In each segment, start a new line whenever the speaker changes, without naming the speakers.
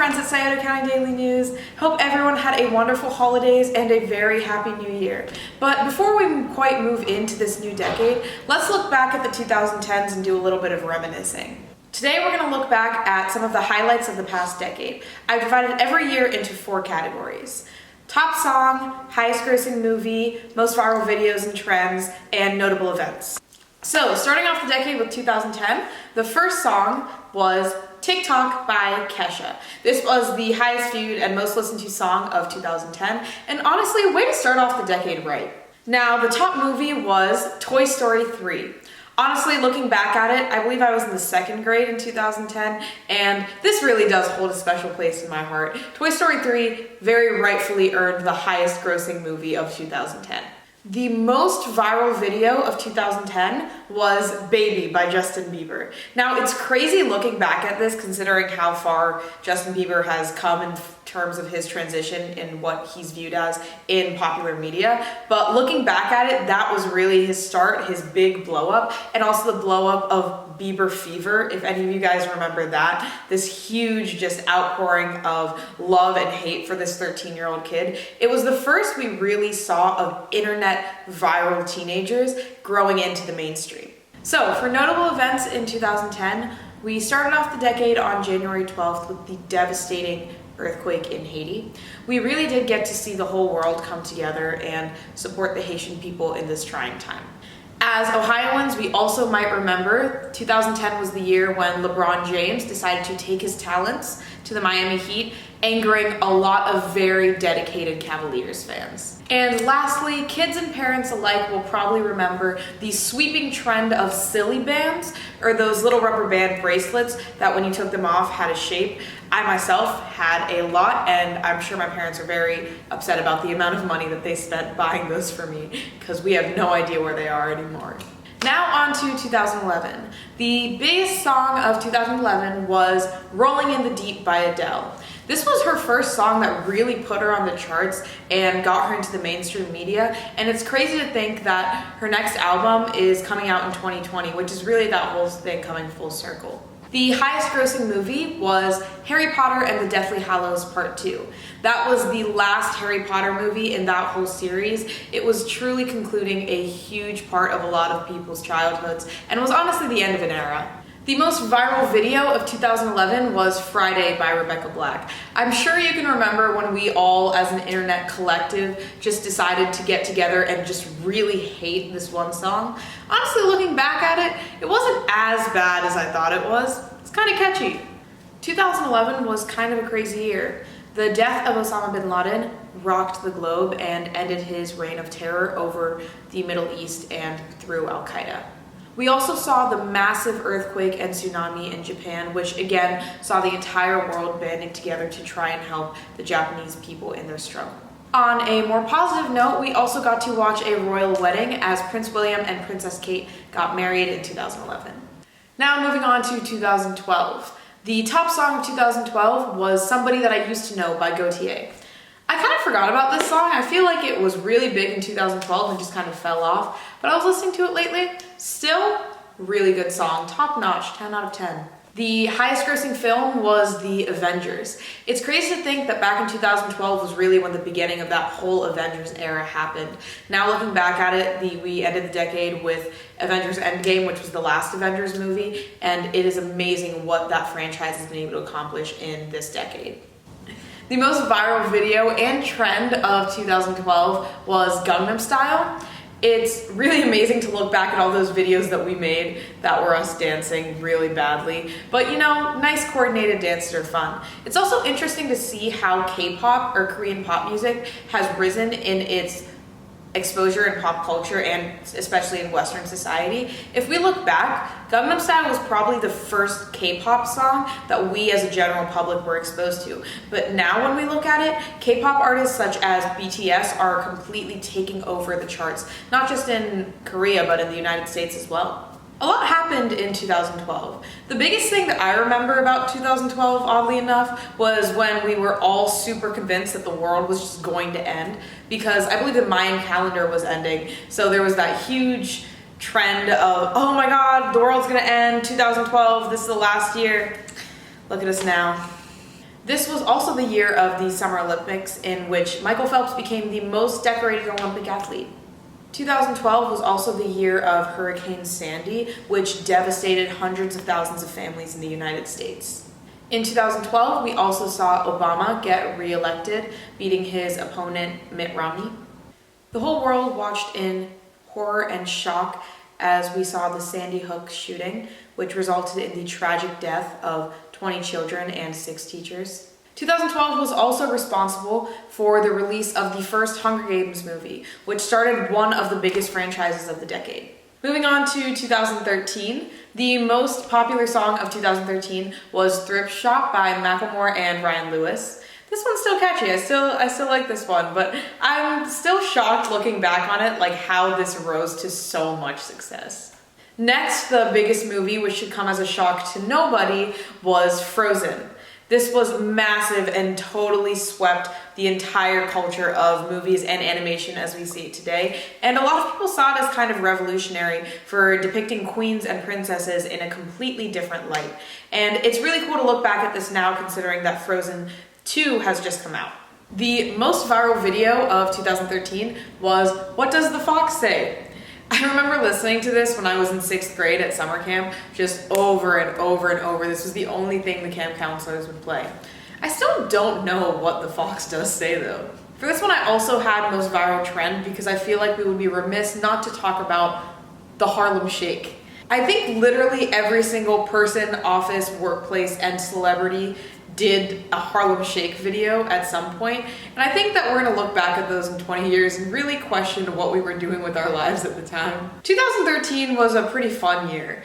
friends at Scioto County Daily News. Hope everyone had a wonderful holidays and a very happy new year. But before we quite move into this new decade, let's look back at the 2010s and do a little bit of reminiscing. Today we're going to look back at some of the highlights of the past decade. I've divided every year into 4 categories: top song, highest grossing movie, most viral videos and trends, and notable events. So, starting off the decade with 2010, the first song was TikTok by Kesha. This was the highest viewed and most listened to song of 2010, and honestly, a way to start off the decade right. Now, the top movie was Toy Story 3. Honestly, looking back at it, I believe I was in the 2nd grade in 2010, and this really does hold a special place in my heart. Toy Story 3 very rightfully earned the highest grossing movie of 2010. The most viral video of 2010 was Baby by Justin Bieber. Now, it's crazy looking back at this considering how far Justin Bieber has come in terms of his transition in what he's viewed as in popular media. But looking back at it, that was really his start, his big blow up, and also the blow up of Bieber Fever, if any of you guys remember that. This huge just outpouring of love and hate for this 13-year-old kid. It was the first we really saw of internet viral teenagers growing into the mainstream. So for notable events in 2010, we started off the decade on January 12th with the devastating earthquake in Haiti. We really did get to see the whole world come together and support the Haitian people in this trying time. As Ohioans, we also might remember 2010 was the year when LeBron James decided to take his talents to the Miami Heat, angering a lot of very dedicated Cavaliers fans. And lastly, kids and parents alike will probably remember the sweeping trend of silly bands, or those little rubber band bracelets that when you took them off had a shape. I myself had a lot, and I'm sure my parents are very upset about the amount of money that they spent buying those for me, because we have no idea where they are anymore. Now on to 2011. The biggest song of 2011 was Rolling in the Deep by Adele. This was her first song that really put her on the charts and got her into the mainstream media, and it's crazy to think that her next album is coming out in 2020, which is really that whole thing coming full circle. The highest grossing movie was Harry Potter and the Deathly Hallows Part 2. That was the last Harry Potter movie in that whole series. It was truly concluding a huge part of a lot of people's childhoods, and was honestly the end of an era. The most viral video of 2011 was Friday by Rebecca Black. I'm sure you can remember when we all, as an internet collective, just decided to get together and just really hate this one song. Honestly, looking back at it, it wasn't as bad as I thought it was. It's kind of catchy. 2011 was kind of a crazy year. The death of Osama bin Laden rocked the globe and ended his reign of terror over the Middle East and through Al-Qaeda. We also saw the massive earthquake and tsunami in Japan, which again saw the entire world banding together to try and help the Japanese people in their struggle. On a more positive note, we also got to watch a royal wedding as Prince William and Princess Kate got married in 2011. Now moving on to 2012. The top song of 2012 was Somebody That I Used to Know by Gautier. I kind of forgot about this song. I feel like it was really big in 2012 and just kind of fell off, but I was listening to it lately. Still, really good song, top notch, 10 out of 10. The highest grossing film was The Avengers. It's crazy to think that back in 2012 was really when the beginning of that whole Avengers era happened. Now looking back at it, we ended the decade with Avengers Endgame, which was the last Avengers movie, and it is amazing what that franchise has been able to accomplish in this decade. The most viral video and trend of 2012 was Gangnam Style. It's really amazing to look back at all those videos that we made that were us dancing really badly. But you know, nice coordinated dances are fun. It's also interesting to see how K-pop or Korean pop music has risen in its exposure in pop culture and especially in Western society. If we look back, Gangnam Style was probably the first K-pop song that we as a general public were exposed to. But now when we look at it, K-pop artists such as BTS are completely taking over the charts, not just in Korea, but in the United States as well. A lot happened in 2012. The biggest thing that I remember about 2012, oddly enough, was when we were all super convinced that the world was just going to end, because I believe the Mayan calendar was ending. So there was that huge trend of, oh my God, the world's gonna end, 2012, this is the last year. Look at us now. This was also the year of the Summer Olympics, in which Michael Phelps became the most decorated Olympic athlete. 2012 was also the year of Hurricane Sandy, which devastated hundreds of thousands of families in the United States. In 2012, we also saw Obama get re-elected, beating his opponent Mitt Romney. The whole world watched in horror and shock as we saw the Sandy Hook shooting, which resulted in the tragic death of 20 children and 6 teachers. 2012 was also responsible for the release of the first Hunger Games movie, which started one of the biggest franchises of the decade. Moving on to 2013, the most popular song of 2013 was Thrift Shop by Macklemore and Ryan Lewis. This one's still catchy. I still like this one, but I'm still shocked looking back on it, like how this rose to so much success. Next, the biggest movie, which should come as a shock to nobody, was Frozen. This was massive and totally swept the entire culture of movies and animation as we see it today. And a lot of people saw it as kind of revolutionary for depicting queens and princesses in a completely different light. And it's really cool to look back at this now, considering that Frozen 2 has just come out. The most viral video of 2013 was "What Does the Fox Say?" I remember listening to this when I was in 6th grade at summer camp, just over and over and over. This was the only thing the camp counselors would play. I still don't know what the fox does say though. For this one, I also had most viral trend because I feel like we would be remiss not to talk about the Harlem Shake. I think literally every single person, office, workplace, and celebrity did a Harlem Shake video at some point, and I think that we're gonna look back at those in 20 years and really question what we were doing with our lives at the time. 2013 was a pretty fun year.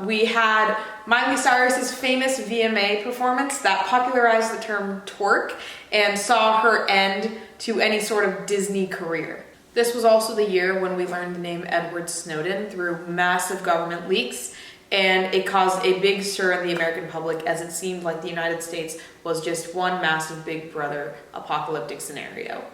We had Miley Cyrus's famous VMA performance that popularized the term twerk and saw her end to any sort of Disney career. This was also the year when we learned the name Edward Snowden through massive government leaks, and it caused a big stir in the American public as it seemed like the United States was just one massive Big Brother apocalyptic scenario.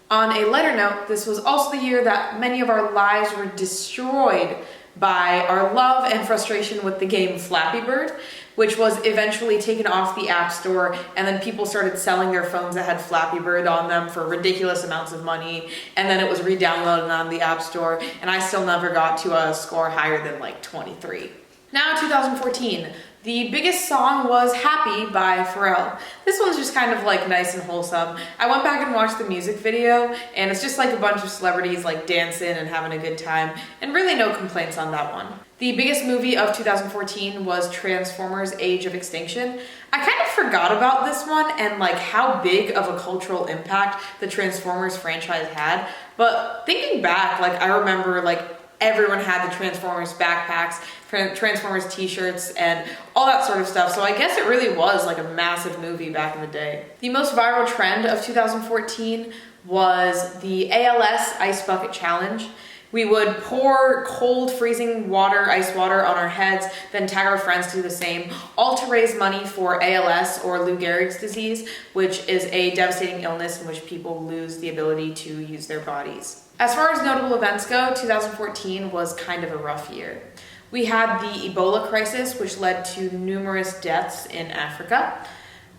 On a lighter note, this was also the year that many of our lives were destroyed by our love and frustration with the game Flappy Bird, which was eventually taken off the App Store, and then people started selling their phones that had Flappy Bird on them for ridiculous amounts of money, and then it was re-downloaded on the App Store, and I still never got to a score higher than like 23. Now 2014. The biggest song was Happy by Pharrell. This one's just kind of like nice and wholesome. I went back and watched the music video, and it's just like a bunch of celebrities like dancing and having a good time, and really no complaints on that one. The biggest movie of 2014 was Transformers: Age of Extinction. I kind of forgot about this one and like how big of a cultural impact the Transformers franchise had, but thinking back, like I remember like everyone had the Transformers backpacks, Transformers t-shirts, and all that sort of stuff, so I guess it really was like a massive movie back in the day. The most viral trend of 2014 was the ALS Ice Bucket Challenge. We would pour cold, freezing water, ice water on our heads, then tag our friends to do the same, all to raise money for ALS, or Lou Gehrig's disease, which is a devastating illness in which people lose the ability to use their bodies. As far as notable events go, 2014 was kind of a rough year. We had the Ebola crisis, which led to numerous deaths in Africa.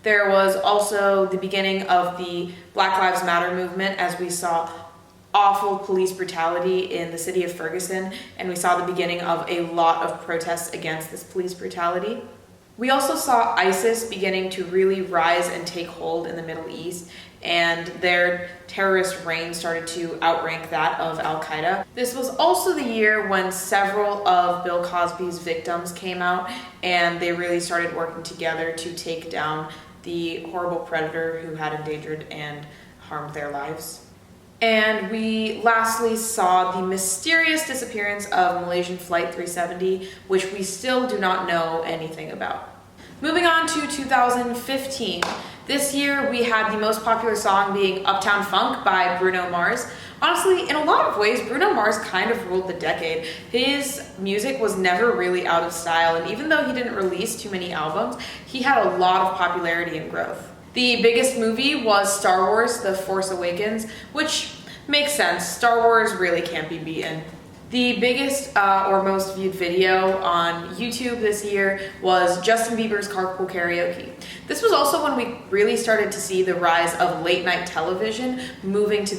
There was also the beginning of the Black Lives Matter movement, as we saw awful police brutality in the city of Ferguson, and we saw the beginning of a lot of protests against this police brutality. We also saw ISIS beginning to really rise and take hold in the Middle East, and their terrorist reign started to outrank that of Al-Qaeda. This was also the year when several of Bill Cosby's victims came out, and they really started working together to take down the horrible predator who had endangered and harmed their lives. And we lastly saw the mysterious disappearance of Malaysian Flight 370, which we still do not know anything about. Moving on to 2015. This year we had the most popular song being Uptown Funk by Bruno Mars. Honestly, in a lot of ways, Bruno Mars kind of ruled the decade. His music was never really out of style, and even though he didn't release too many albums, he had a lot of popularity and growth. The biggest movie was Star Wars: The Force Awakens, which makes sense. Star Wars really can't be beaten. The biggest or most viewed video on YouTube this year was Justin Bieber's Carpool Karaoke. This was also when we really started to see the rise of late night television moving to the